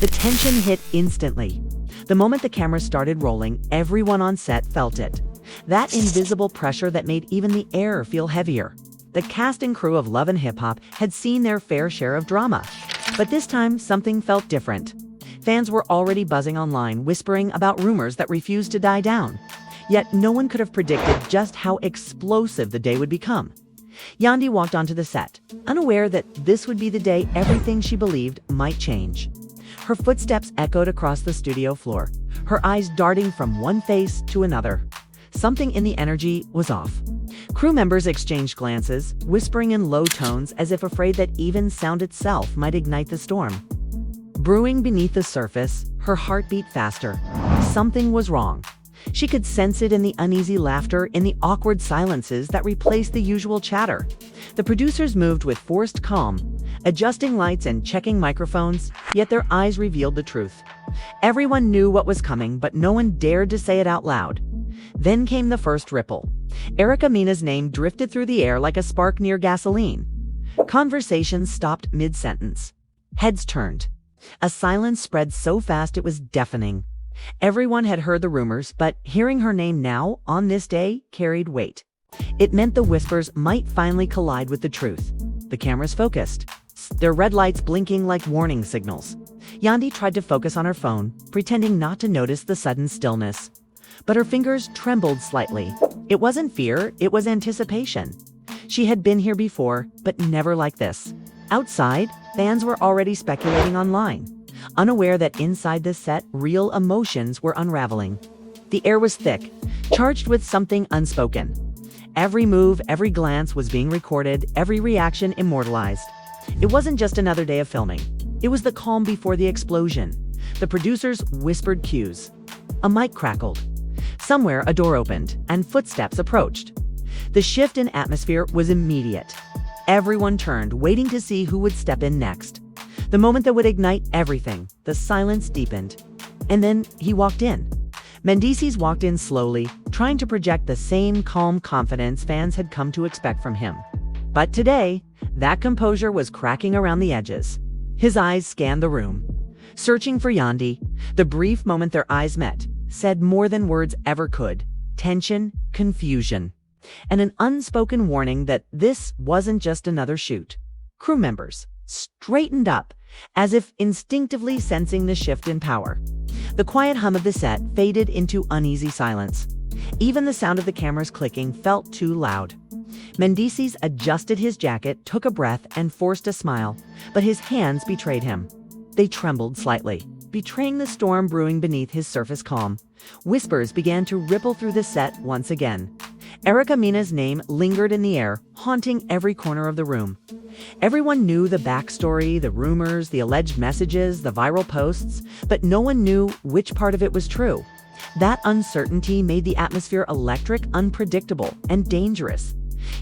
The tension hit instantly. The moment the camera started rolling, everyone on set felt it. That invisible pressure that made even the air feel heavier. The cast and crew of Love and Hip Hop had seen their fair share of drama. But this time, something felt different. Fans were already buzzing online, whispering about rumors that refused to die down. Yet no one could have predicted just how explosive the day would become. Yandy walked onto the set, unaware that this would be the day everything she believed might change. Her footsteps echoed across the studio floor, her eyes darting from one face to another. Something in the energy was off. Crew members exchanged glances, whispering in low tones as if afraid that even sound itself might ignite the storm. Brewing beneath the surface, her heart beat faster. Something was wrong. She could sense it in the uneasy laughter, in the awkward silences that replaced the usual chatter. The producers moved with forced calm, adjusting lights and checking microphones, yet their eyes revealed the truth. Everyone knew what was coming, but no one dared to say it out loud. Then came the first ripple. Erica Mena's name drifted through the air like a spark near gasoline. Conversations stopped mid-sentence. Heads turned. A silence spread so fast it was deafening. Everyone had heard the rumors, but hearing her name now, on this day, carried weight. It meant the whispers might finally collide with the truth. The cameras focused, their red lights blinking like warning signals. Yandy tried to focus on her phone, pretending not to notice the sudden stillness. But her fingers trembled slightly. It wasn't fear, it was anticipation. She had been here before, but never like this. Outside, fans were already speculating online, unaware that inside the set, real emotions were unraveling. The air was thick, charged with something unspoken. Every move, every glance was being recorded, every reaction immortalized. It wasn't just another day of filming. It was the calm before the explosion. The producers whispered cues. A mic crackled. Somewhere a door opened, and footsteps approached. The shift in atmosphere was immediate. Everyone turned, waiting to see who would step in next. The moment that would ignite everything, the silence deepened. And then he walked in. Mendeecees walked in slowly, trying to project the same calm confidence fans had come to expect from him. But today, that composure was cracking around the edges. His eyes scanned the room, searching for Yandy. The brief moment their eyes met said more than words ever could. Tension, confusion, and an unspoken warning that this wasn't just another shoot. Crew members straightened up, as if instinctively sensing the shift in power. The quiet hum of the set faded into uneasy silence. Even the sound of the cameras clicking felt too loud. Mendeecees adjusted his jacket, took a breath, and forced a smile, but his hands betrayed him. They trembled slightly, betraying the storm brewing beneath his surface calm. Whispers began to ripple through the set once again. Erica Mena's name lingered in the air, haunting every corner of the room. Everyone knew the backstory, the rumors, the alleged messages, the viral posts, but no one knew which part of it was true. That uncertainty made the atmosphere electric, unpredictable, and dangerous.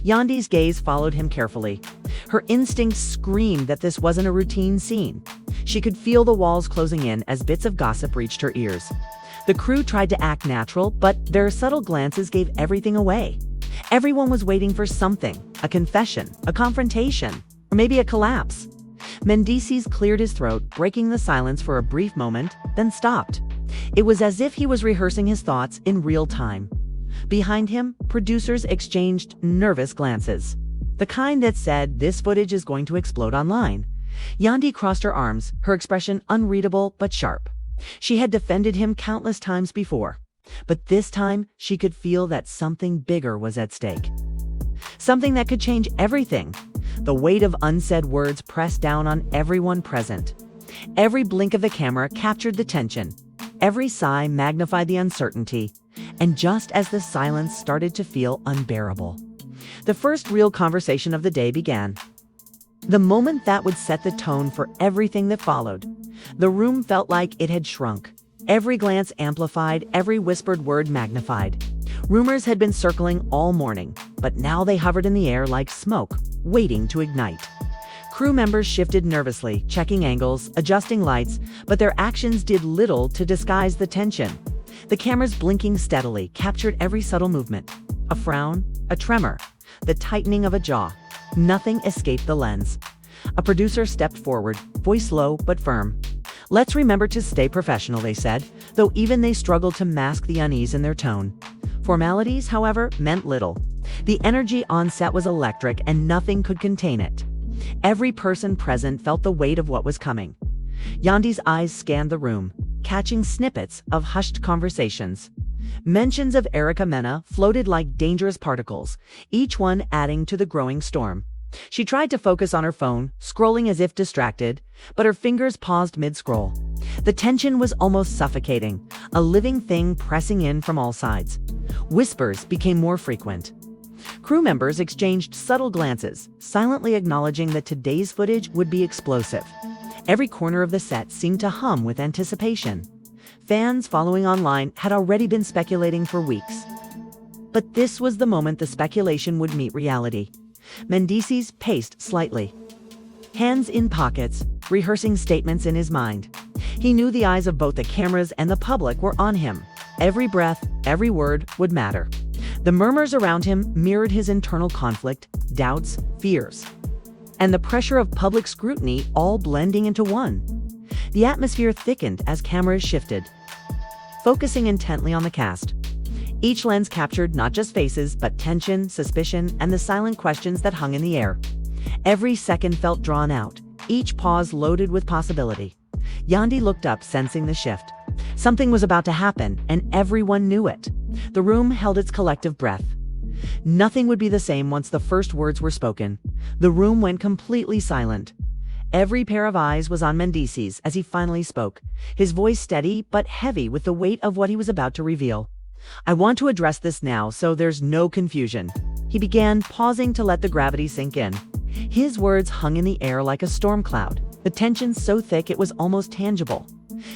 Yandy's gaze followed him carefully. Her instincts screamed that this wasn't a routine scene. She could feel the walls closing in as bits of gossip reached her ears. The crew tried to act natural, but their subtle glances gave everything away. Everyone was waiting for something, a confession, a confrontation, or maybe a collapse. Mendeecees cleared his throat, breaking the silence for a brief moment, then stopped. It was as if he was rehearsing his thoughts in real time. Behind him, producers exchanged nervous glances, the kind that said, "This footage is going to explode online." Yandy crossed her arms, her expression unreadable but sharp. She had defended him countless times before, but this time she could feel that something bigger was at stake. Something that could change everything. The weight of unsaid words pressed down on everyone present. Every blink of the camera captured the tension. Every sigh magnified the uncertainty. And just as the silence started to feel unbearable, the first real conversation of the day began. The moment that would set the tone for everything that followed. The room felt like it had shrunk. Every glance amplified, every whispered word magnified. Rumors had been circling all morning, but now they hovered in the air like smoke, waiting to ignite. Crew members shifted nervously, checking angles, adjusting lights, but their actions did little to disguise the tension. The cameras blinking steadily captured every subtle movement. A frown, a tremor, the tightening of a jaw. Nothing escaped the lens. A producer stepped forward, voice low but firm. "Let's remember to stay professional," they said, though even they struggled to mask the unease in their tone. Formalities, however, meant little. The energy on set was electric and nothing could contain it. Every person present felt the weight of what was coming. Yandy's eyes scanned the room, catching snippets of hushed conversations. Mentions of Erica Mena floated like dangerous particles, each one adding to the growing storm. She tried to focus on her phone, scrolling as if distracted, but her fingers paused mid-scroll. The tension was almost suffocating, a living thing pressing in from all sides. Whispers became more frequent. Crew members exchanged subtle glances, silently acknowledging that today's footage would be explosive. Every corner of the set seemed to hum with anticipation. Fans following online had already been speculating for weeks. But this was the moment the speculation would meet reality. Mendeecees paced slightly, hands in pockets, rehearsing statements in his mind. He knew the eyes of both the cameras and the public were on him. Every breath, every word would matter. The murmurs around him mirrored his internal conflict, doubts, fears, and the pressure of public scrutiny all blending into one. The atmosphere thickened as cameras shifted, focusing intently on the cast. Each lens captured not just faces, but tension, suspicion, and the silent questions that hung in the air. Every second felt drawn out, each pause loaded with possibility. Yandy looked up, sensing the shift. Something was about to happen, and everyone knew it. The room held its collective breath. Nothing would be the same once the first words were spoken. The room went completely silent. Every pair of eyes was on Mendeecees as he finally spoke, his voice steady but heavy with the weight of what he was about to reveal. "I want to address this now so there's no confusion," he began, pausing to let the gravity sink in. His words hung in the air like a storm cloud, the tension so thick it was almost tangible.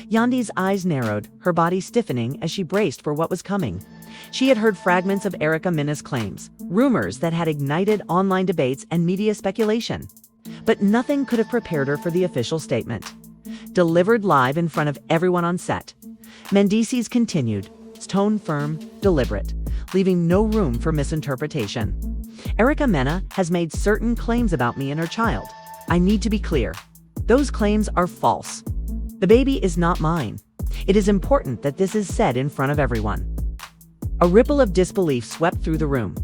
Yandy's eyes narrowed, her body stiffening as she braced for what was coming. She had heard fragments of Erica Mena's claims, rumors that had ignited online debates and media speculation. But nothing could have prepared her for the official statement. Delivered live in front of everyone on set, Mendeecees continued, his tone firm, deliberate, leaving no room for misinterpretation. "Erica Mena has made certain claims about me and her child. I need to be clear. Those claims are false. The baby is not mine. It is important that this is said in front of everyone." A ripple of disbelief swept through the room.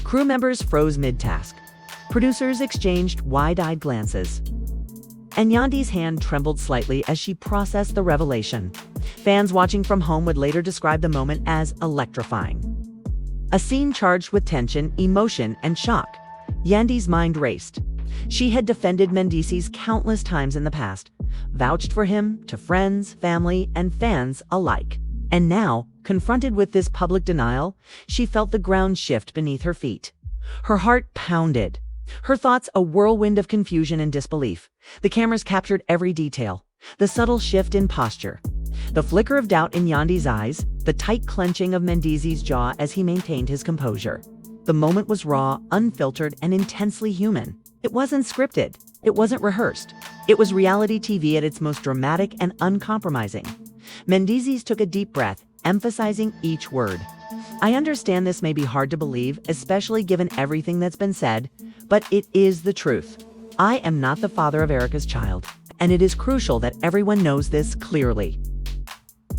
Crew members froze mid-task. Producers exchanged wide-eyed glances. And Yandy's hand trembled slightly as she processed the revelation. Fans watching from home would later describe the moment as electrifying. A scene charged with tension, emotion, and shock. Yandy's mind raced. She had defended Mendeecees countless times in the past, vouched for him to friends, family, and fans alike. And now, confronted with this public denial, she felt the ground shift beneath her feet. Her heart pounded. Her thoughts a whirlwind of confusion and disbelief. The cameras captured every detail. The subtle shift in posture, the flicker of doubt in Yandy's eyes, the tight clenching of Mendeecees' jaw as he maintained his composure. The moment was raw, unfiltered, and intensely human. It wasn't scripted. It wasn't rehearsed. It was reality TV at its most dramatic and uncompromising. Mendeecees took a deep breath, emphasizing each word. "I understand this may be hard to believe, especially given everything that's been said, but it is the truth. I am not the father of Erica's child, and it is crucial that everyone knows this clearly."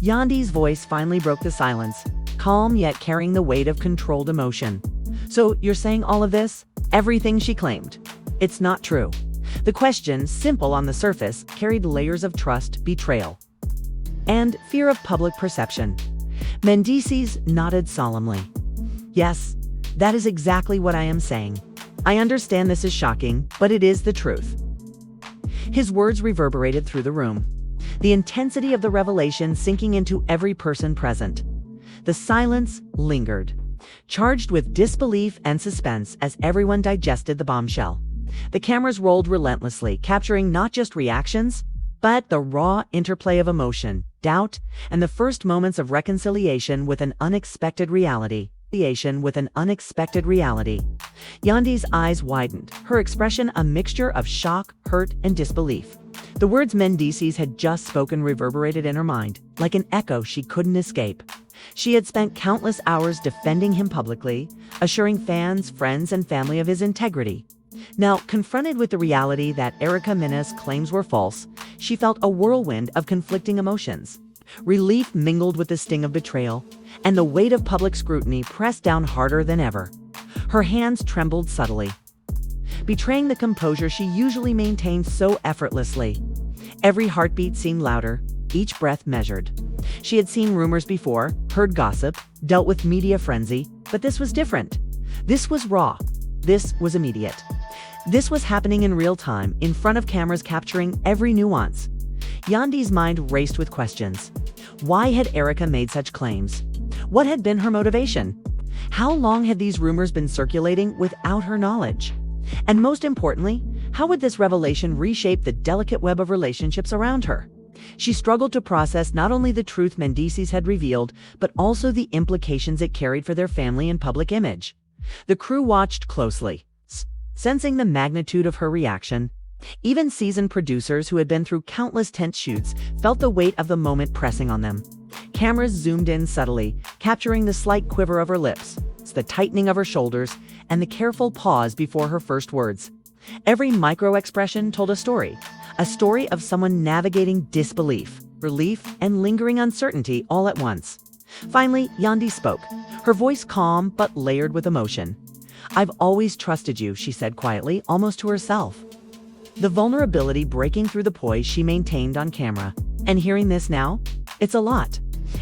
Yandy's voice finally broke the silence, calm yet carrying the weight of controlled emotion. "So you're saying all of this? Everything she claimed? It's not true." The question, simple on the surface, carried layers of trust, betrayal, and fear of public perception. Mendeecees nodded solemnly. "Yes, that is exactly what I am saying. I understand this is shocking, but it is the truth." His words reverberated through the room, the intensity of the revelation sinking into every person present. The silence lingered, charged with disbelief and suspense as everyone digested the bombshell. The cameras rolled relentlessly, capturing not just reactions, but the raw interplay of emotion, doubt, and the first moments of reconciliation with an unexpected reality. Yandy's eyes widened, her expression a mixture of shock, hurt, and disbelief. The words Mendeecees had just spoken reverberated in her mind, like an echo she couldn't escape. She had spent countless hours defending him publicly, assuring fans, friends, and family of his integrity. Now, confronted with the reality that Erica Mena's claims were false, she felt a whirlwind of conflicting emotions. Relief mingled with the sting of betrayal, and the weight of public scrutiny pressed down harder than ever. Her hands trembled subtly, betraying the composure she usually maintained so effortlessly. Every heartbeat seemed louder, each breath measured. She had seen rumors before, heard gossip, dealt with media frenzy, but this was different. This was raw. This was immediate. This was happening in real time, in front of cameras capturing every nuance. Yandy's mind raced with questions. Why had Erica made such claims? What had been her motivation? How long had these rumors been circulating without her knowledge? And most importantly, how would this revelation reshape the delicate web of relationships around her? She struggled to process not only the truth Mendeecees had revealed, but also the implications it carried for their family and public image. The crew watched closely, sensing the magnitude of her reaction. Even seasoned producers who had been through countless tense shoots felt the weight of the moment pressing on them. Cameras zoomed in subtly, capturing the slight quiver of her lips, the tightening of her shoulders, and the careful pause before her first words. Every micro-expression told a story of someone navigating disbelief, relief, and lingering uncertainty all at once. Finally, Yandy spoke, her voice calm but layered with emotion. "I've always trusted you," she said quietly, almost to herself. The vulnerability breaking through the poise she maintained on camera. And hearing this now, it's a lot.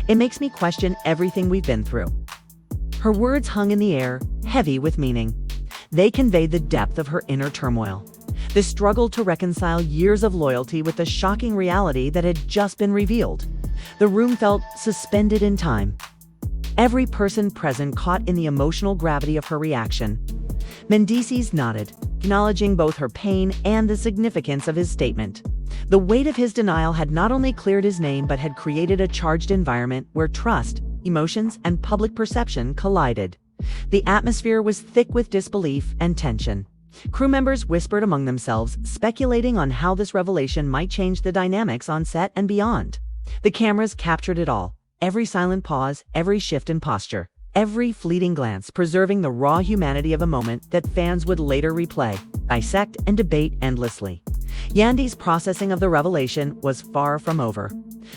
It makes me question everything we've been through. Her words hung in the air, heavy with meaning. They conveyed the depth of her inner turmoil, the struggle to reconcile years of loyalty with the shocking reality that had just been revealed. The room felt suspended in time. Every person present caught in the emotional gravity of her reaction. Mendeecees nodded, acknowledging both her pain and the significance of his statement. The weight of his denial had not only cleared his name but had created a charged environment where trust, emotions, and public perception collided. The atmosphere was thick with disbelief and tension. Crew members whispered among themselves, speculating on how this revelation might change the dynamics on set and beyond. The cameras captured it all, every silent pause, every shift in posture, every fleeting glance, preserving the raw humanity of a moment that fans would later replay, dissect, and debate endlessly. Yandy's processing of the revelation was far from over.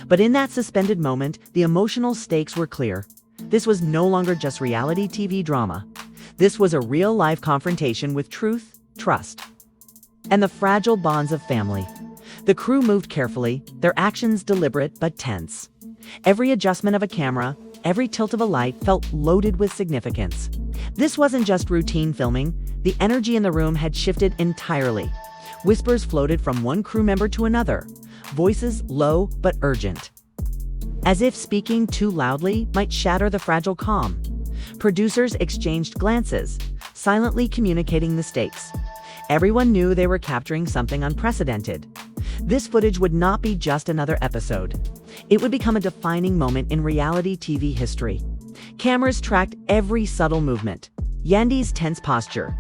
But in that suspended moment, the emotional stakes were clear. This was no longer just reality TV drama. This was a real-life confrontation with truth, trust, and the fragile bonds of family. The crew moved carefully, their actions deliberate but tense. Every adjustment of a camera, every tilt of a light felt loaded with significance. This wasn't just routine filming. The energy in the room had shifted entirely. Whispers floated from one crew member to another, voices low but urgent, as if speaking too loudly might shatter the fragile calm. Producers exchanged glances, silently communicating the stakes. Everyone knew they were capturing something unprecedented. This footage would not be just another episode. It would become a defining moment in reality TV history. Cameras tracked every subtle movement, Yandy's tense posture,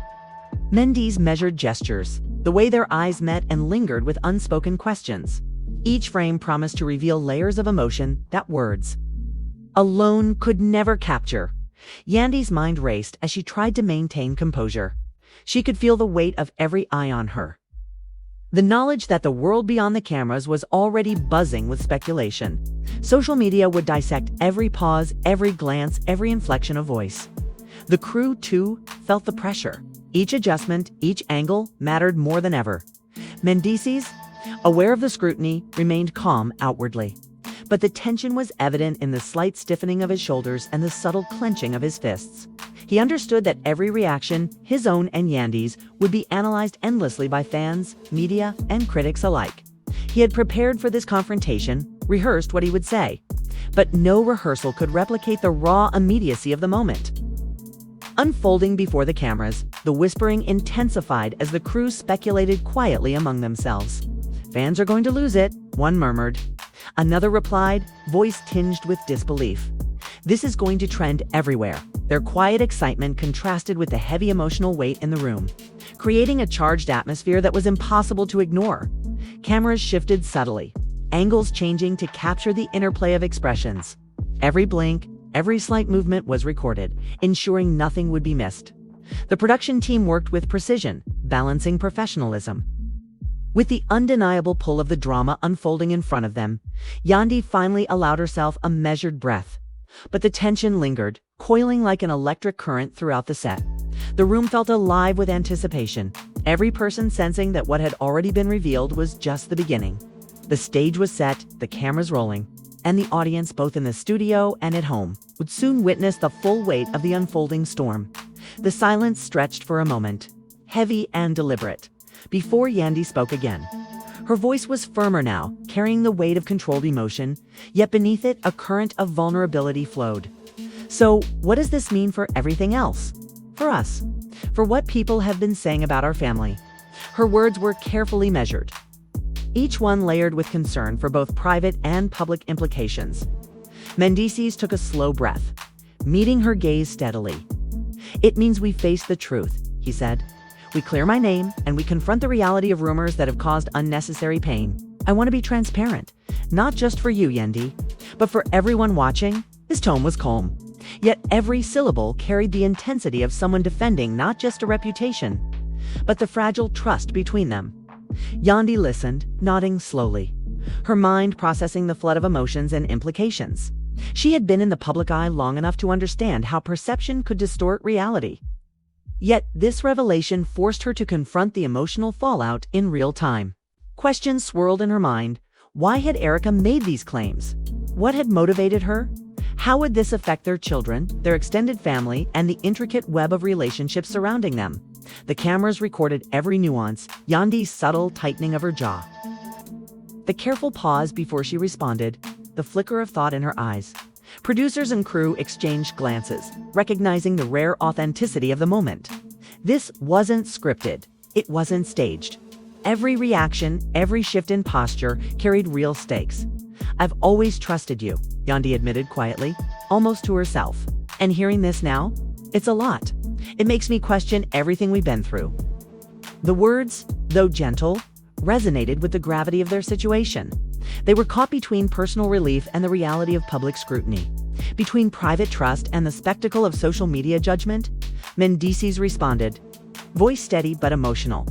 Mendeecees' measured gestures, the way their eyes met and lingered with unspoken questions. Each frame promised to reveal layers of emotion that words alone could never capture. Yandy's mind raced as she tried to maintain composure. She could feel the weight of every eye on her. The knowledge that the world beyond the cameras was already buzzing with speculation. Social media would dissect every pause, every glance, every inflection of voice. The crew, too, felt the pressure. Each adjustment, each angle mattered more than ever. Mendeecees, aware of the scrutiny, remained calm outwardly. But the tension was evident in the slight stiffening of his shoulders and the subtle clenching of his fists. He understood that every reaction, his own and Yandy's, would be analyzed endlessly by fans, media, and critics alike. He had prepared for this confrontation, rehearsed what he would say. But no rehearsal could replicate the raw immediacy of the moment. Unfolding before the cameras, the whispering intensified as the crew speculated quietly among themselves. "Fans are going to lose it," one murmured. Another replied, voice tinged with disbelief. "This is going to trend everywhere." Their quiet excitement contrasted with the heavy emotional weight in the room, creating a charged atmosphere that was impossible to ignore. Cameras shifted subtly, angles changing to capture the interplay of expressions. Every blink, every slight movement was recorded, ensuring nothing would be missed. The production team worked with precision, balancing professionalism. With the undeniable pull of the drama unfolding in front of them, Yandy finally allowed herself a measured breath. But the tension lingered, coiling like an electric current throughout the set. The room felt alive with anticipation, every person sensing that what had already been revealed was just the beginning. The stage was set, the cameras rolling, and the audience, both in the studio and at home, would soon witness the full weight of the unfolding storm. The silence stretched for a moment, heavy and deliberate, before Yandy spoke again. Her voice was firmer now, carrying the weight of controlled emotion, yet beneath it a current of vulnerability flowed. So, what does this mean for everything else? For us? For what people have been saying about our family? Her words were carefully measured, each one layered with concern for both private and public implications. Mendeecees took a slow breath, meeting her gaze steadily. "It means we face the truth," he said. "We clear my name, and we confront the reality of rumors that have caused unnecessary pain. I want to be transparent, not just for you, Yandy, but for everyone watching." His tone was calm, yet every syllable carried the intensity of someone defending not just a reputation, but the fragile trust between them. Yandy listened, nodding slowly, her mind processing the flood of emotions and implications. She had been in the public eye long enough to understand how perception could distort reality. Yet this revelation forced her to confront the emotional fallout in real time. Questions swirled in her mind. Why had Erica made these claims? What had motivated her? How would this affect their children, their extended family, and the intricate web of relationships surrounding them? The cameras recorded every nuance, Yandy's subtle tightening of her jaw, the careful pause before she responded, the flicker of thought in her eyes. Producers and crew exchanged glances, recognizing the rare authenticity of the moment. This wasn't scripted. It wasn't staged. Every reaction, every shift in posture carried real stakes. "I've always trusted you," Yandy admitted quietly, almost to herself. "And hearing this now, it's a lot. It makes me question everything we've been through." The words, though gentle, resonated with the gravity of their situation. They were caught between personal relief and the reality of public scrutiny, between private trust and the spectacle of social media judgment. Mendeecees responded, voice steady but emotional,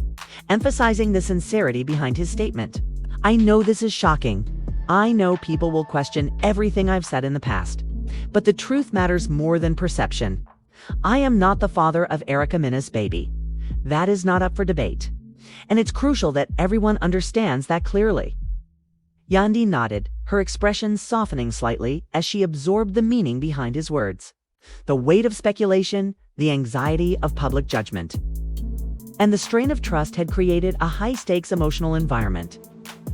emphasizing the sincerity behind his statement. "I know this is shocking. I know people will question everything I've said in the past. But the truth matters more than perception. I am not the father of Erica Mena's baby. That is not up for debate. And it's crucial that everyone understands that clearly." Yandy nodded, her expression softening slightly as she absorbed the meaning behind his words. The weight of speculation, the anxiety of public judgment, and the strain of trust had created a high-stakes emotional environment.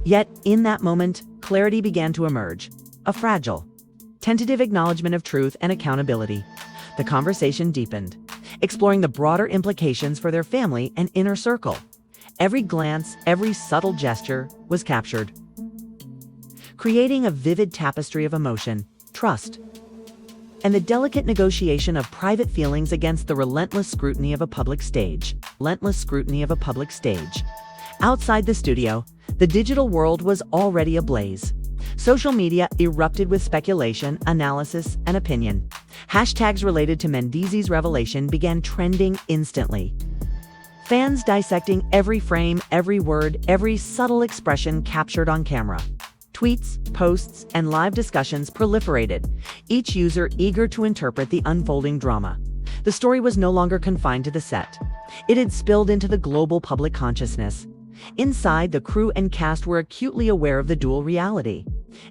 Yet, in that moment, clarity began to emerge, a fragile, tentative acknowledgement of truth and accountability. The conversation deepened, exploring the broader implications for their family and inner circle. Every glance, every subtle gesture was captured, creating a vivid tapestry of emotion, trust, and the delicate negotiation of private feelings against the relentless scrutiny of a public stage. Outside the studio, the digital world was already ablaze. Social media erupted with speculation, analysis, and opinion. Hashtags related to Mendeecees' revelation began trending instantly. Fans dissecting every frame, every word, every subtle expression captured on camera. Tweets, posts, and live discussions proliferated, each user eager to interpret the unfolding drama. The story was no longer confined to the set. It had spilled into the global public consciousness. Inside, the crew and cast were acutely aware of the dual reality.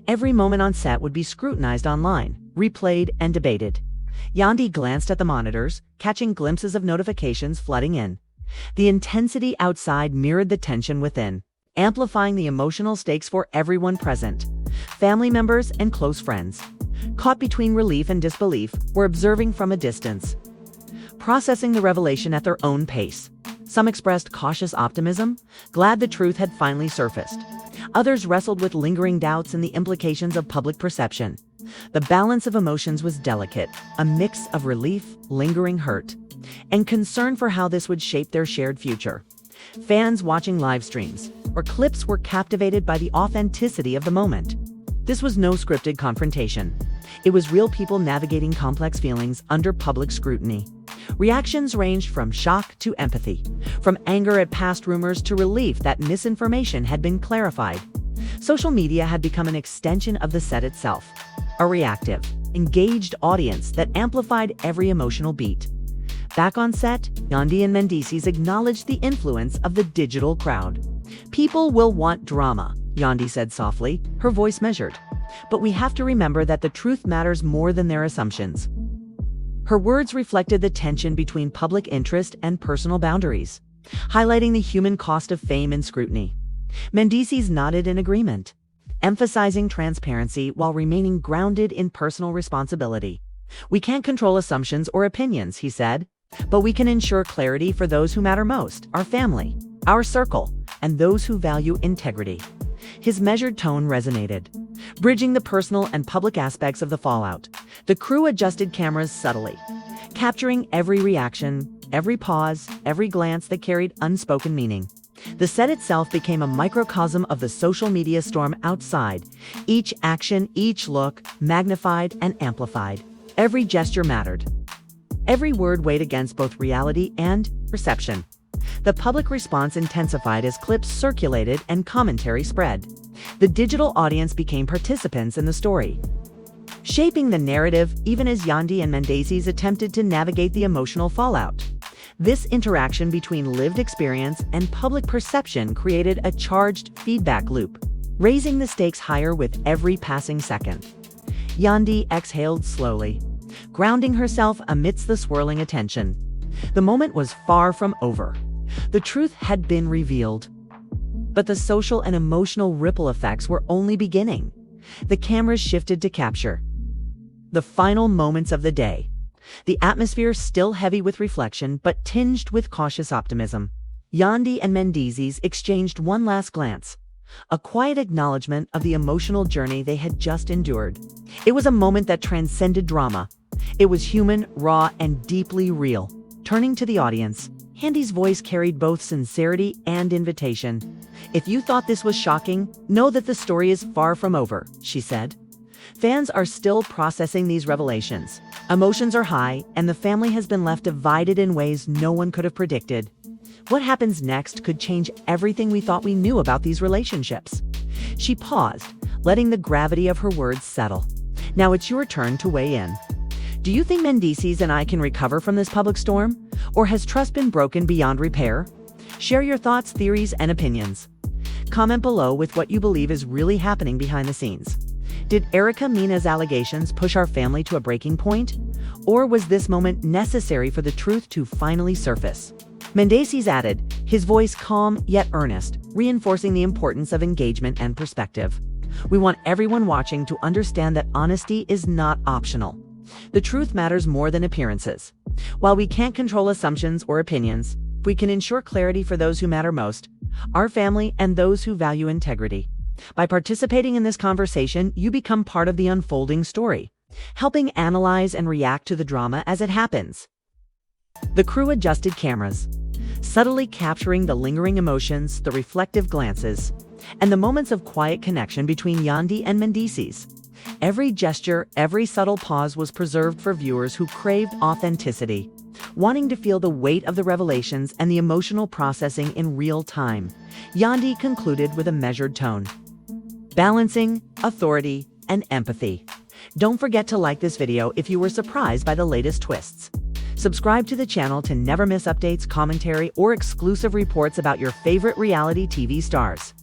Every moment on set would be scrutinized online, replayed, and debated. Yandy glanced at the monitors, catching glimpses of notifications flooding in. The intensity outside mirrored the tension within, amplifying the emotional stakes for everyone present. Family members and close friends, caught between relief and disbelief, were observing from a distance, processing the revelation at their own pace. Some expressed cautious optimism, glad the truth had finally surfaced. Others wrestled with lingering doubts and the implications of public perception. The balance of emotions was delicate, a mix of relief, lingering hurt, and concern for how this would shape their shared future. Fans watching live streams or clips were captivated by the authenticity of the moment. This was no scripted confrontation. It was real people navigating complex feelings under public scrutiny. Reactions ranged from shock to empathy, from anger at past rumors to relief that misinformation had been clarified. Social media had become an extension of the set itself, a reactive, engaged audience that amplified every emotional beat. Back on set, Yandy and Mendeecees acknowledged the influence of the digital crowd. "People will want drama," Yandy said softly, her voice measured. "But we have to remember that the truth matters more than their assumptions." Her words reflected the tension between public interest and personal boundaries, highlighting the human cost of fame and scrutiny. Mendeecees nodded in agreement, emphasizing transparency while remaining grounded in personal responsibility. "We can't control assumptions or opinions," he said, "but we can ensure clarity for those who matter most, our family, our circle, and those who value integrity." His measured tone resonated, bridging the personal and public aspects of the fallout. The crew adjusted cameras subtly, capturing every reaction, every pause, every glance that carried unspoken meaning. The set itself became a microcosm of the social media storm outside. Each action, each look, magnified and amplified. Every gesture mattered. Every word weighed against both reality and perception. The public response intensified as clips circulated and commentary spread. The digital audience became participants in the story, shaping the narrative even as Yandy and Mendeecees attempted to navigate the emotional fallout. This interaction between lived experience and public perception created a charged feedback loop, raising the stakes higher with every passing second. Yandy exhaled slowly, grounding herself amidst the swirling attention. The moment was far from over. The truth had been revealed. But the social and emotional ripple effects were only beginning. The cameras shifted to capture the final moments of the day. The atmosphere still heavy with reflection, but tinged with cautious optimism. Yandy and Mendeecees exchanged one last glance, a quiet acknowledgement of the emotional journey they had just endured. It was a moment that transcended drama. It was human, raw, and deeply real. Turning to the audience, Yandy's voice carried both sincerity and invitation. "If you thought this was shocking, know that the story is far from over," she said. "Fans are still processing these revelations. Emotions are high, and the family has been left divided in ways no one could have predicted. What happens next could change everything we thought we knew about these relationships." She paused, letting the gravity of her words settle. "Now it's your turn to weigh in. Do you think Mendeecees and I can recover from this public storm? Or has trust been broken beyond repair? Share your thoughts, theories, and opinions. Comment below with what you believe is really happening behind the scenes. Did Erica Mena's allegations push our family to a breaking point? Or was this moment necessary for the truth to finally surface?" Mendeecees added, his voice calm yet earnest, reinforcing the importance of engagement and perspective. "We want everyone watching to understand that honesty is not optional. The truth matters more than appearances. While we can't control assumptions or opinions, we can ensure clarity for those who matter most, our family and those who value integrity. By participating in this conversation, you become part of the unfolding story, helping analyze and react to the drama as it happens." The crew adjusted cameras, subtly capturing the lingering emotions, the reflective glances, and the moments of quiet connection between Yandy and Mendeecees. Every gesture, every subtle pause was preserved for viewers who craved authenticity, wanting to feel the weight of the revelations and the emotional processing in real time. Yandy concluded with a measured tone, balancing authority and empathy. Don't forget to like this video if you were surprised by the latest twists. Subscribe to the channel to never miss updates, commentary, or exclusive reports about your favorite reality TV stars.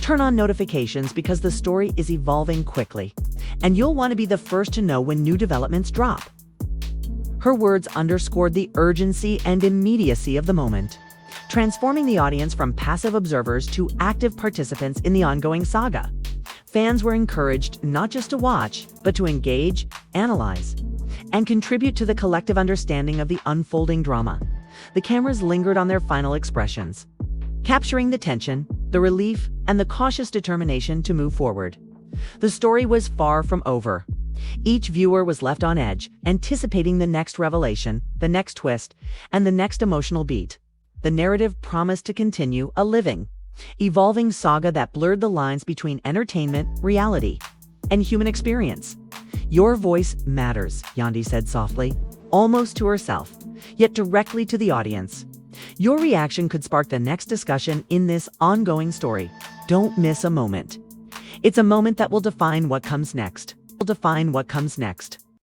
Turn on notifications because the story is evolving quickly, and you'll want to be the first to know when new developments drop. Her words underscored the urgency and immediacy of the moment, transforming the audience from passive observers to active participants in the ongoing saga. Fans were encouraged not just to watch, but to engage, analyze, and contribute to the collective understanding of the unfolding drama. The cameras lingered on their final expressions, capturing the tension, the relief, and the cautious determination to move forward. The story was far from over. Each viewer was left on edge, anticipating the next revelation, the next twist, and the next emotional beat. The narrative promised to continue, a living, evolving saga that blurred the lines between entertainment, reality, and human experience. "Your voice matters," Yandy said softly, almost to herself. yet directly to the audience. Your reaction could spark the next discussion in this ongoing story. Don't miss a moment. It's a moment that will define what comes next.